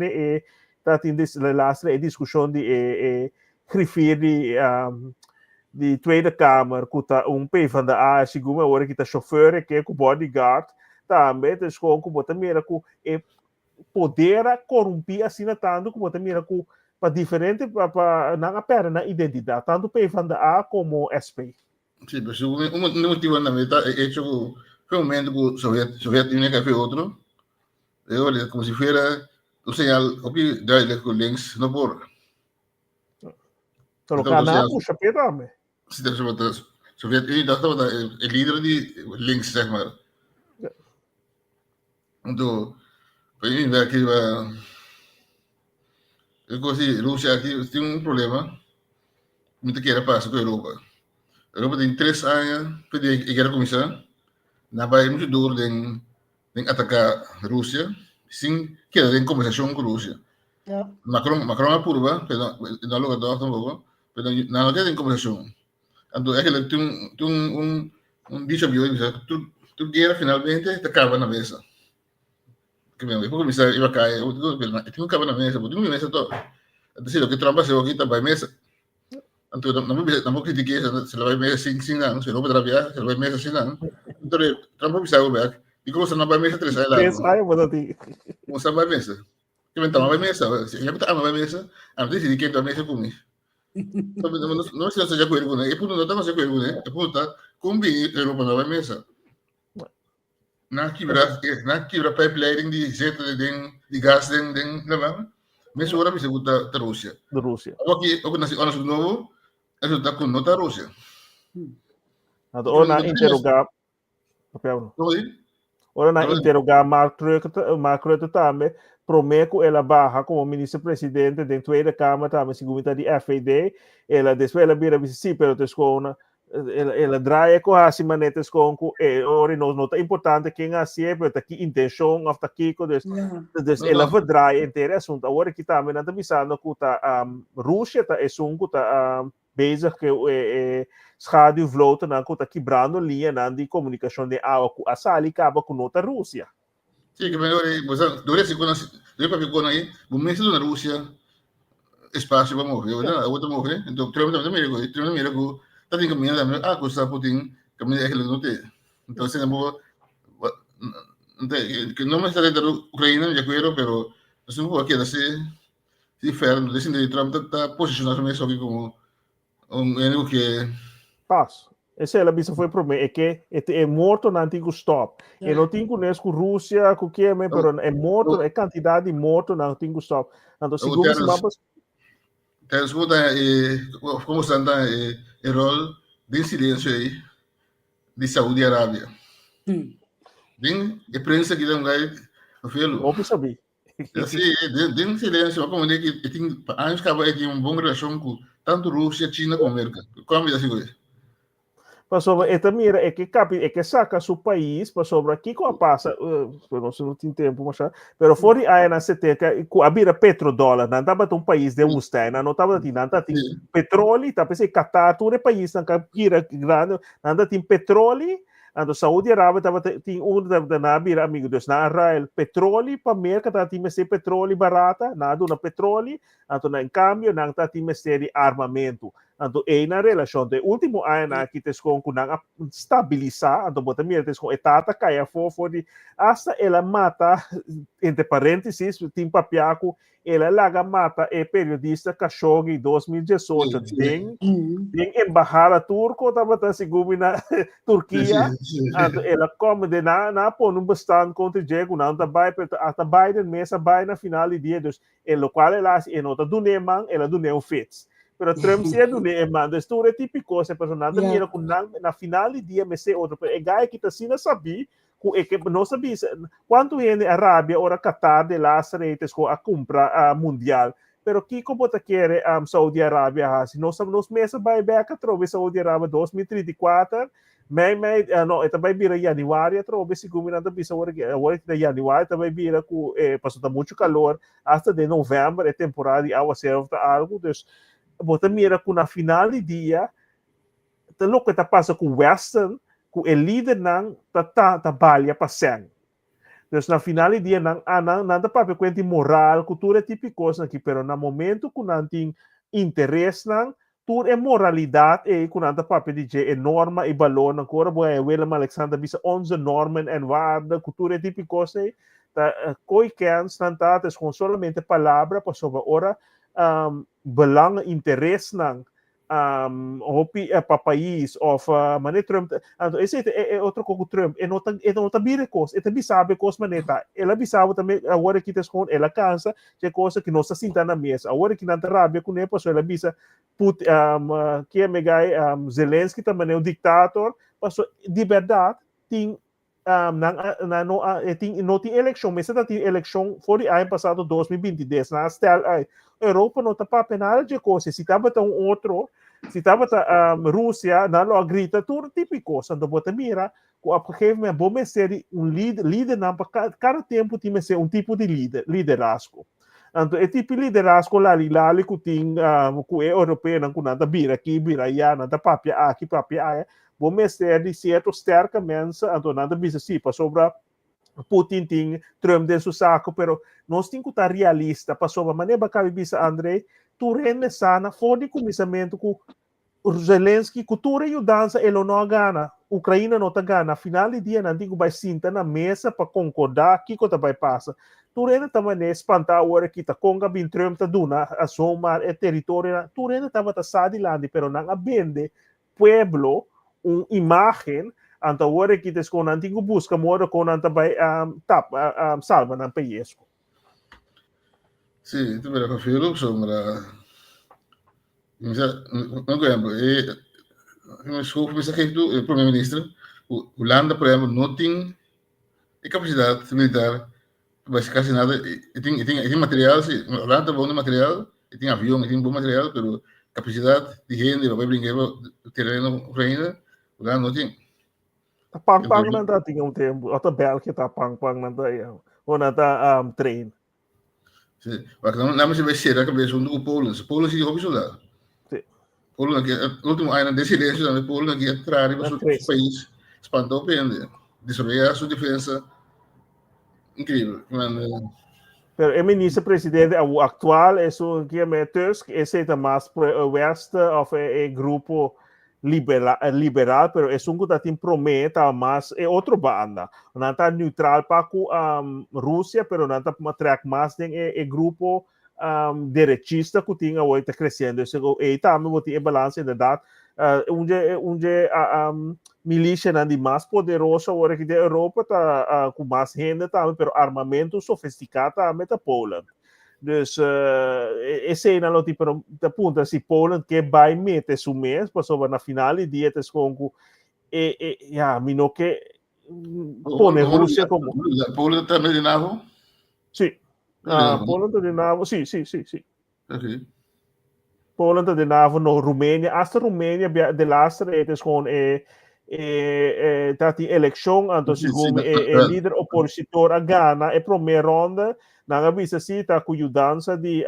dat in de laatste discussie die griffie die Tweede Kamer, kuta P van de A, siguma ora kita chauffeur que com bodyguard, também tem com bota mira com poder corromper assim tanto com bota mira com para diferente para na perna identidade, tanto P van de A como SP. Sim, mas um motivo na meta é que foi um momento que o Soviética Unia que foi outro. Eu olhei como se fosse o sinal, o que dá com links no por. Então, canal puxa também. Se deve ser Soviética Unia estava o líder de links, zeg maar. Então, para mim ver aqui eu consigo Rússia aqui tem um problema. Muito que era passar com a Europa. A Europa tem 3 anos para a guerra começar. Na Bahia muito duro de atacar a Rússia, sem que tem conversação com a Rússia. Ja. Macron apurva, na lugar do tampoco, pero não tem conversação. Então, é que tem um bicho bio, tu guerra finalmente acaba na mesa. Que mesmo, depois começar a cair, eu tenho acaba na mesa, porque não mesa todo. Então, que Trump se aqui também mesa. Então, não critiquei se ela vai mesa sem anos, se não vai trabalhar, se ela vai mesa sem anos. Então, Trump precisa go e como se não vai mesa 3 anos. 3 anos, mas assim. Como se não vai mesa. Que mentama vai mesa, se já está vai mesa, a não decidi quem vai mesa comigo. Não se já com ele, né? E por não tá se com ele, né? E por tá combi Europa não vai mesa. Na quebra pipeline de jeito de gás de lá, mas agora me segura da Rússia. Da Rússia. Aqui, o que nasce ano novo, é da com nota Rússia. Então, ou na interrogar papel. Ora na interrogar Mark Rutte também, Promeco ela barra como ministro-presidente da Tweede Kamer também, segundo de FVD, ela depois ela vira sim, pero tescona ela draia com a simanetes com ora nota importante quem assim, pero aqui intenção of aqui com des ela vai draia inteiro assunto. Agora que também não tá pensando que a Rússia tá assunto tá bezig que schaduwvloten na que tá quebrando linha na de comunicação de água com a sali acaba com nota Rússia. Sim, que melhor durante quando aí, o ministro da Rússia espaço para morrer, né? A outra morrer, então Trump também mira que tá tem caminho também, coisa Putin, caminho é que ele não tem. Então se não que não mais está dentro da Ucrânia, já quero, pero assim vou aqui se ferro, desse de Trump tá posicionado mesmo aqui como enemigo que passo. Essa ela bisa foi para mim, é que é morto na antigo stop. E não tem com Rússia, com que pero é morto, é quantidade de morto na antigo stop. Então segundo os mapas escuta como está o rol de silêncio aí de Saúde Arábia. Bem, a prensa que não vai fê-lo. Ou saber. Assim, de silêncio, como é que tem anos que tem uma boa relação com tanto Rússia, China como América. Como é assim? Passou, mira, é que saca seu país, passou aqui com a passa, não sei não tem tempo, mas pero fora aí na CT que a bira petrodólar, não tava um país de Ustay, não tava tem nada tem petróleo, tá pensei Qatar, todo país não bira grande, nada tem petróleo, ando Saúde Arábia tava tem da bira amigo dos na Israel petróleo para América tá tem esse petróleo barata, nada na petróleo, ando na em câmbio não tá tem esse armamento. Então, é na relação de último ano aqui tes com estabilizar, então bota mira tes com etata caia fofo hasta ela mata entre parênteses tem papiaco ela laga mata periodista Khashoggi 2018 tem embajada turco tava segundo na Turquia, então ela como de na pôr um bastante contra Diego não tá vai até Biden mesa vai na final de dia dos el local ela é nota do Neman ela do Neo Fits. Pero Trump se do manda esto é típico essa pessoa mira com na final de dia me sei outro é gai que tá sina sabi que não sabia quanto é na Arábia ora Qatar de las redes com a compra mundial pero que como tá quer Saudi Arábia se nós mesa vai back trove Saudi Arábia 2034 não também vira januário trove se combinando bisa agora de januário também vira com passou tá muito calor hasta de novembro é temporada de aguacero algo dus bota mira com na final de dia tá louco que tá passa com Western com o líder não tá balha para sangue Dus na final dia nada papel kwenti moral, cultura típicos aqui, pero na momento que nanting interesse nang tur é moralidade e com nada papel de norma e balão na cora boa Willem Alexander bisa 11 normen en waarden, cultura típicos koi kans nanta es com solamente palavra para sobre ora belang interesse nang hopi pa país of mané Trump esse é outro coco Trump e nota bire cos e também sabe cos maneta ela bisava também agora que com ela cansa que coisa que não se sinta na mesa agora que não rabia com ela ela bisa put que é mega Zelensky também é um dictator passou de verdade tem não tem eleição mas está tem eleição foi ano passado 2022 na stel Europa não está para penal de coisa se estava tão outro se estava Rússia na loja grita tudo típico quando você mira com a porque me bom ser líder não para cada tempo tem que ser tipo de liderazgo então é tipo de liderazgo lá que tem com europeu não com nada vira aqui vira aí nada papia aqui papia bom ser de certo sterke mensen então nada bisa sim para sobra Putin tem Trump de seu saco, pero nós temos que estar realista para sobre a maneira que a bisa Andrei, tu rende sana, fora de começamento com o Zelensky, cultura e dança, ele não gana, Ucrânia não tá gana, final de dia não tem que vai sentar na mesa para concordar, que coisa vai passar. Tu rende também né espantar a hora que tá conga bem Trump tá duna, a somar é território, tu rende também tá sadilande, pero não abende pueblo, imagem então agora que te com antigo busca mora com anta vai salva na país. Sì, tu me la confio, insomma, un exemplo, uma desculpa, mas aqui do primeiro-ministro, Holanda, por exemplo, não tem capacidade militar, vai se quase nada, tem material, Holanda bom material, tem avião, tem bom material, mas capacidade de gente, vai brincar o terreno Ucrânia, Holanda não tem. Pang nanda tinha tempo, até bel que tá pang nanda yan. O nanda train. Sim, mas não se vai ser a cabeça do Polen. Polen se hobby soldado. Sim. Polen aqui, o último ano de silêncio também Polen aqui atrás para o país espantou pende. Destruir a sua defesa. Incrível. Pero o ministro-presidente atual é o que é Tusk, esse é mais oeste of grupo liberal, pero es un que tem prometa mais é outro banda. Não está neutral para Rússia, pero não está track mais tem grupo derechista que tem hoje está crescendo. E também vou ter balança de verdade. Onde milícia não é mais poderosa agora que da Europa tá com mais gente também, pero armamento sofisticado também da Poland. Dus esse é o tipo de ponto se Poland que vai meter su mês para sobre na final e dia te com mino que pone Rússia como Poland também de novo? Sim. Poland de novo, sim. Okay. Poland de novo no Romênia, hasta Romênia de laatste is gewoon dat die eleição, então segundo líder opositor a Ghana é primeira ronda na visita com ajudança de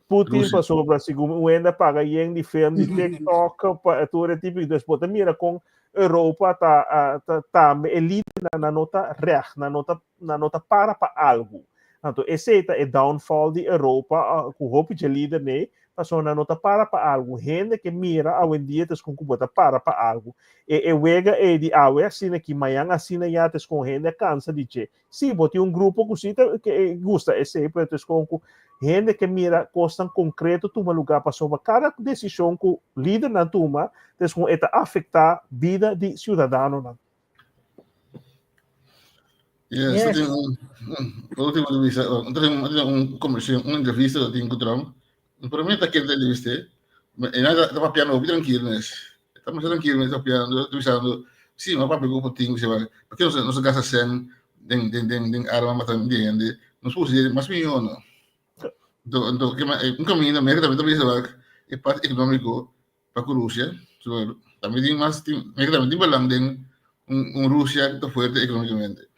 Putin para sobre segundo ainda paga yen de filme de TikTok para todo tipo de depois mira com Europa tá líder na nota recht na nota para algo então esse é downfall de Europa com hope de líder né passou na nota para algo gente que mira a um dia com cubota para algo e wega de awe assim que amanhã assim já com gente cansa de dizer sim bote grupo que gosta esse mas com gente que mira coisas concreto toma lugar para sobre cada decisão que o líder na toma com eta afetar vida de cidadão não. Yes. Última vista, comercial, uma entrevista que eu tinha com Trump. Para mim, aquela entrevista, estava piano bem tranquilo, mas estava tranquilo, mas estava piano, pensando, sim, mas papai ficou pouquinho, porque não se gasta sem den arma matando gente, não se pode mais milhão, não. Então, caminho também também é parte econômico para a Rússia, também tem mais, também tem balang den Rússia que está forte economicamente.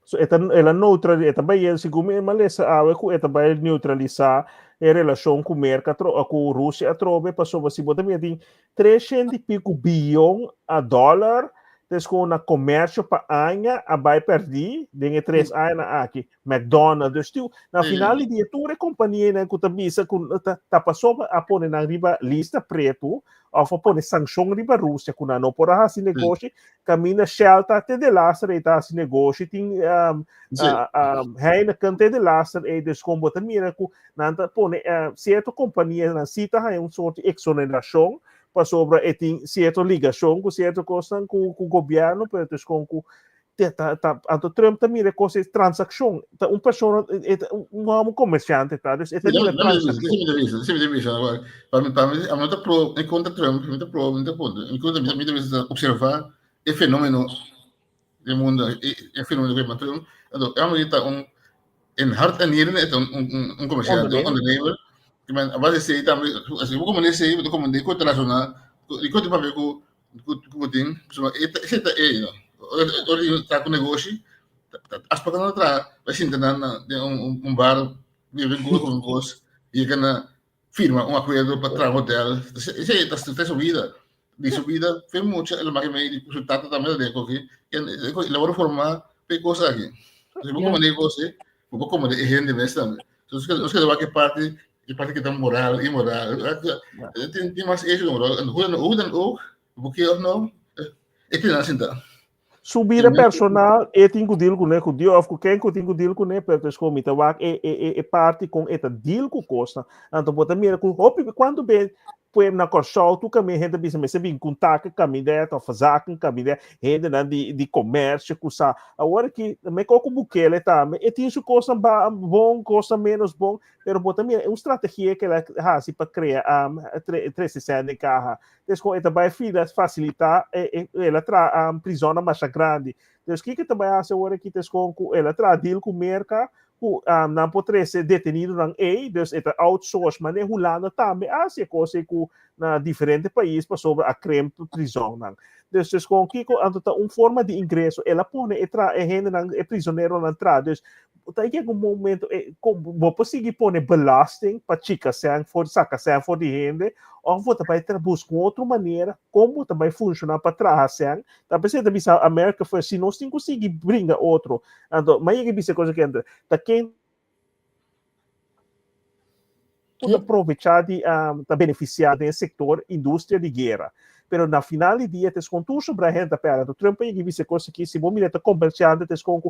So ela neutraliza, também segundo a Malesa ela vai neutralizar a relação com a Rússia a trobe passou assim também tem 300 e pico bilhão a dólar Então, com na comércio para anha, a vai perder, dengue 3 anos aqui, McDonald's, na final do dia, toda a companhia né, que está bisa, tá passou a pôr na riba lista preto, ou a pôr sanção riba Rússia, que não por esse negócio, caminha Shell, até de lá, está esse negócio, tem Heine cante de laster e descombo também que nanta pone certa companhia na cita é um sorte de exoneração para sobre e certa ligação com certa coisa com o governo para descom com anto Trump também é coisa transação pessoa um comerciante tá é também transação deixa me ver agora para mim a muita pro encontra Trump muita pro muita ponto encontra muita vez observar o fenômeno do mundo é fenômeno que Trump é uma in hart en nieren het een commerciante, een ondernemer. Ik ben, wat is het dan? Als ik ook een zeggen, dan komen die kort nationaal, die kort papier ko ding, so het no. Or die ta ko negócio, as pa kana tra, vai sintanan na um bar, vive com um cos, e kana firma um acordo para tra hotel. Isso é das subida. De subida foi muito, ela mais me resultado também de que elabora forma pe coisa aqui. Se vou como negócio um pouco como de gente mesmo também. Os que vai que parte que está moral e imoral. Tem mais isso não, hoe dan ook, porque eu não é que não sinta. Subir a personal e tem que deal com né, com dia of quem que tem que deal com né, para as comitas é parte com esta deal com costa. Então bota mira com hope quando bem poem na corso tu caminho gente bisa mese bem contato caminho ou fazer caminho gente na de comércio cusa agora que me coco buquele tá e tem isso coisa bom coisa menos bom pero bota mira é uma estratégia que ela assim para criar 360 carro desco esta vai facilitar ela tra prisão mais grande dus que também hace agora que desco ela tra deal com mercado não pode ser detenido na dus é outsource, mas é hulando também, assim, coisa que na diferentes países para sobre a creme prisão, não. Dus com que forma de ingresso, ela põe é prisioneiro na entrada, dus daí que um momento como conseguir pôr belasting para chica sem for saca sem for de rende, ou você vai buscar outra maneira como também funciona para trás sem, talvez você também a América foi se nós não conseguir brincar outro, então mas é que coisa que entra, tá quem pode aproveitar de beneficiar desse setor indústria de guerra. Pero na final do dia, tes com tudo sobre a renda para o Trump e que coisa que se bom mileta comerciante tes com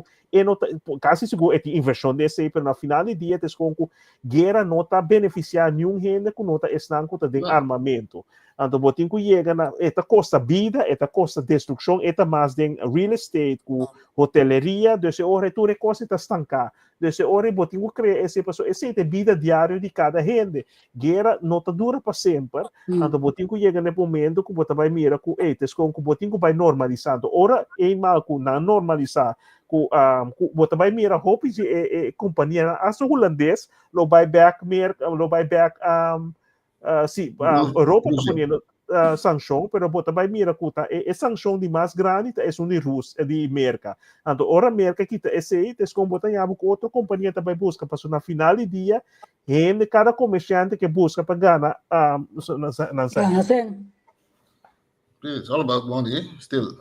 quase seguro é inversão desse, pero na final do dia tes com guerra nota beneficiar nenhum renda com nota estanco de armamento. Então botin que chega na esta costa vida, esta costa destruição, esta mais de real estate, com hoteleria, desse hora tudo é coisa está estancar. Desse hora botin que cria esse é vida diário de cada renda. Guerra nota dura para sempre. Então botin que chega no momento que bota vai mira com tes com botin que vai normalizando. Ora é mal com não normalizar. Bota vai mira hope companhia as holandês lo vai back Europa está sanção, pero bota vai mira kuta sanção de mais grande é de Rússia, de América. Então, ora América que esse com bota já com outra companhia também busca para na final do dia, cada comerciante que busca para ganhar It's all about money, still.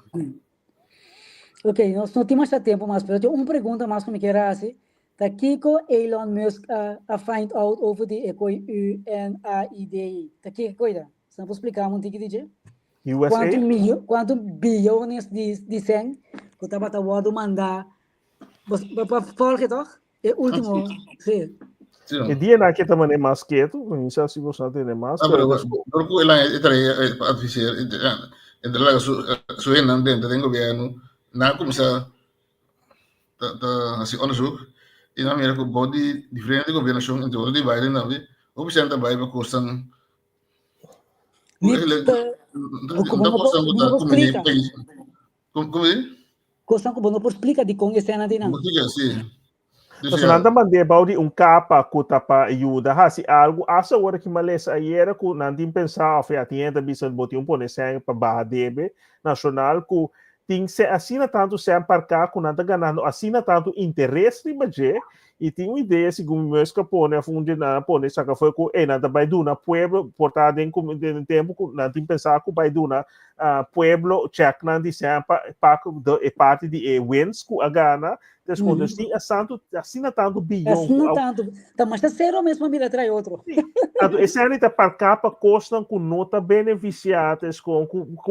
Ok, nós não temos mais tempo, mas eu tenho uma pergunta mais que me quero fazer. Da Kiko Elon Musk a find out over the UNAID. Da Kiko coisa. Você não pode explicar um pouquinho, DJ? USA? Quanto bilhões de sen que estava a mandar para fora, toch? É o último, sim. E dia na que também é mais quieto, não sei se você tem mais. Porque ela é artificial, entre lá su dentro do governo, na começar assim onderzoek in Amerika body diferente governo são entre o de Biden não vi o presidente Biden costam Cosa que não explica de com essa nada não. Mas nada mandei baudi capa que tá para ajuda, se algo essa hora que malesa aí era que não tinha pensado, foi atendendo bisa botar pone sem para barra debe nacional que tem se assina tanto sem parcar com nada ganhando assina tanto interesse mas E tinha uma ideia, segundo meus que pôr, a fundo na pôr, saca foi com, nada vai do na pueblo, portado em tempo, não tem pensar que vai do na pueblo, check na de sempre, parte de wins com a Gana, então quando assim, assim tanto bilhão. Assim não tanto, mas está zero mesmo a mira trai outro. Esse ano está para capa, costam com nota beneficiadas, com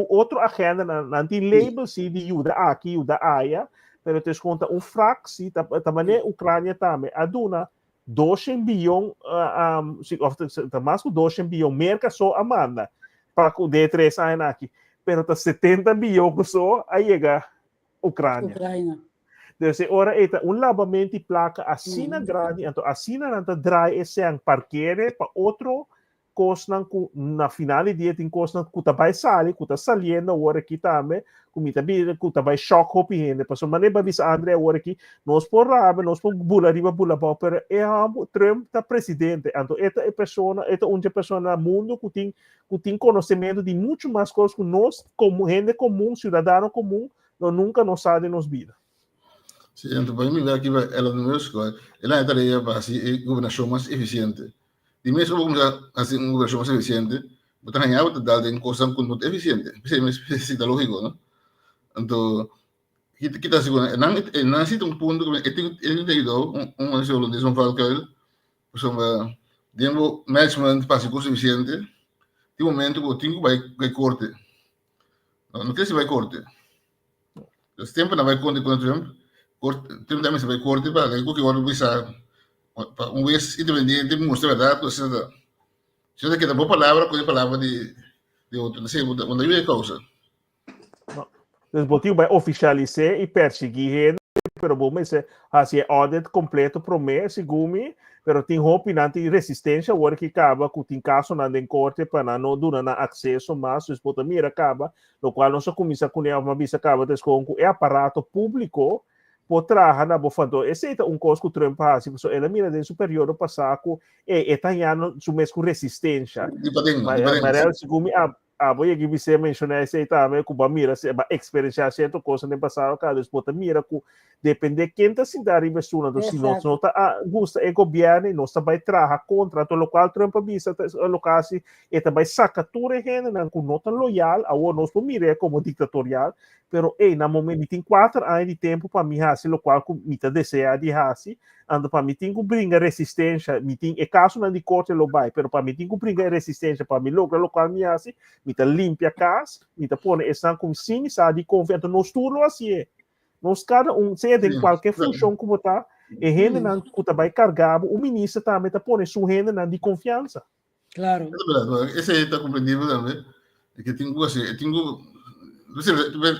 outro agenda, na label, sim, de ajuda aqui, ajuda aí, pero te conta fraksi também Ucrânia também aduna 200 bilhão mais que 200 bilhão merca só a manda para o D3 anos aqui pero tá 70 bilhão só a chega Ucrânia então ora eta lavamento de placa assina grande então assina nanta dry esse parqueire para outro costan na finale dia tem costan kuta vai sali kuta saliendo hora aqui também comita bi kuta vai choque hopi hende passo maneba bisa André hora aqui nós por rabe nós por bula riba bula ba pero Trump tá presidente então esta é pessoa esta única pessoa no mundo que tem conhecimento de muito mais coisas que nós como gente comum cidadão comum nunca nos sabe nos vida. Sim, então para mim aqui ela no meu escola ela estaria para assim governação mais eficiente. E mesmo vamos assim uma governação mais eficiente, botar em alta dada em coisa muito eficiente, precisa lógico, não? Então kita segura, não existe ponto que ele tem ido solo de São Paulo que ele, demo management para ser suficiente, de momento que o tempo vai corte, não quer se vai corte, o tempo não vai corte com o Trump, tempo também se vai corte para que o outro bisa vez independente mostra a verdade, ou seja, se que dá boa palavra com a palavra de outro, não sei, quando eu causa. Então, botinho vai oficializar e perseguir, pero bom, mas assim audit completo promessa, segundo, pero tem hope não tem resistência, agora que acaba com tem caso na den corte para não durar na acesso mas os botam mira acaba, no qual não se começa com uma visa acaba desconto é aparato público potrà na bofando e se coisa que o Trump faz se ela mira dentro superior passaco e tanhando su mesmo resistência mas segundo voy a você mencionar esse também que a mira se a experiência certa coisa no passado cada bota mira que depende quem está se dar investindo se não está gusta o governo não está vai trabalhar contra o local Trump avisa o local se e também saca tudo gente não com nota loyal a o nós mira como ditatorial pero na momento tem 4 anos de tempo para mim hasi local que me deseja de hasi ando para mim tem que brincar resistência me tem caso não de corte lo vai pero para mim tem que brincar resistência para mim local me hasi me tá limpa a casa me tá põe essa com sim sabe de confiança nós tudo assim nós cada seja de qualquer função como tá e gente não que tá vai carregar o ministro também tá põe sua gente não de confiança claro esse está compreendível também que tenho assim tenho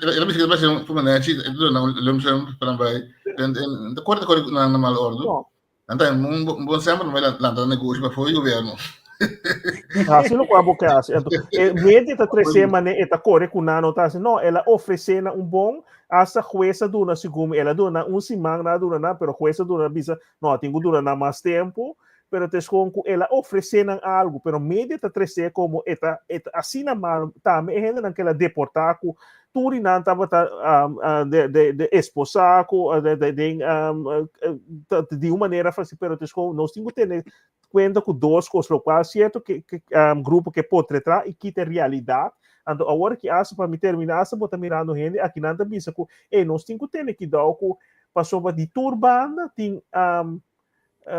ela me vai ser uma net não lembro para vai de corte na mal ordem então bom sempre não vai lançar negócio para foi o governo assim não é porque assim meio tá 3 semanas e tá corre com não tá assim não ela oferecendo bom essa jueza dura segundo ela dura semana dura pero jueza dura bisa não tem que durar mais tempo pero te esconco ela oferecendo algo pero meio tá 3 como eta assim na mal também ainda não que ela deportar com tudo não tava de esposar com de uma maneira fácil pero te esconco nós temos que ter conta com 2 coisas lo qual certo que grupo que pode tratar e que tem realidade então agora que acha para me terminar essa botar mirando gente aqui não tá bisa com nós temos que ter que dar com passou de turbana tem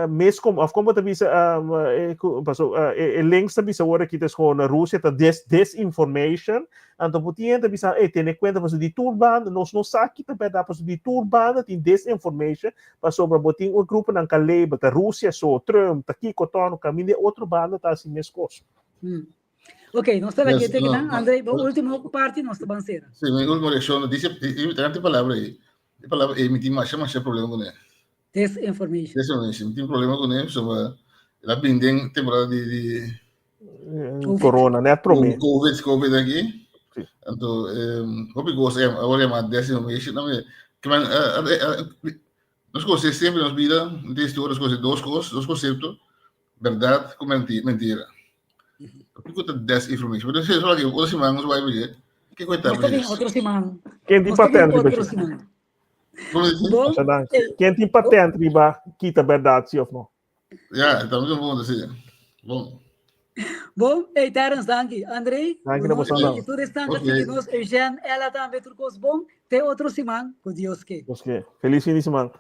mesmo como também passou links também agora que tem na Rússia tá desinformation então podia também ter conta passou de turbana nós não sabe que também dá passou de turbana tem desinformation passou para botar grupo na caleba da Rússia só Trump tá aqui cotono caminho outro banda tá assim mesmo coisa ok nós estamos aqui até que André a última parte nós estamos sim a última reação diz tem palavra aí palavra emitir mais problema com ele Desinformation. Tem problema com ele sobre a binding temporada de corona, né? Covid aqui. Então, o que gosta agora é mais desinformation, não é? Que nós coisas sempre nas vidas, tem duas conceitos, verdade com mentira. O que é desinformation? Mas se só que outra semana nós vai ver, que coisa tá? Outra semana. Quem tem patente, Como é que- Bom, Essa dança. ei, Quem tem patente, riba, quita verdade, sim ou não? Ja, estamos muito bom assim. Bom. bom, ei, Terence, danke. Andrei, Danke, boa nós noite. andamos. E tu estás Ok. aqui, nós, Eugênio, ela também, tudo bom. Até outro semana, com Deus que. Ok. Feliz fim de semana.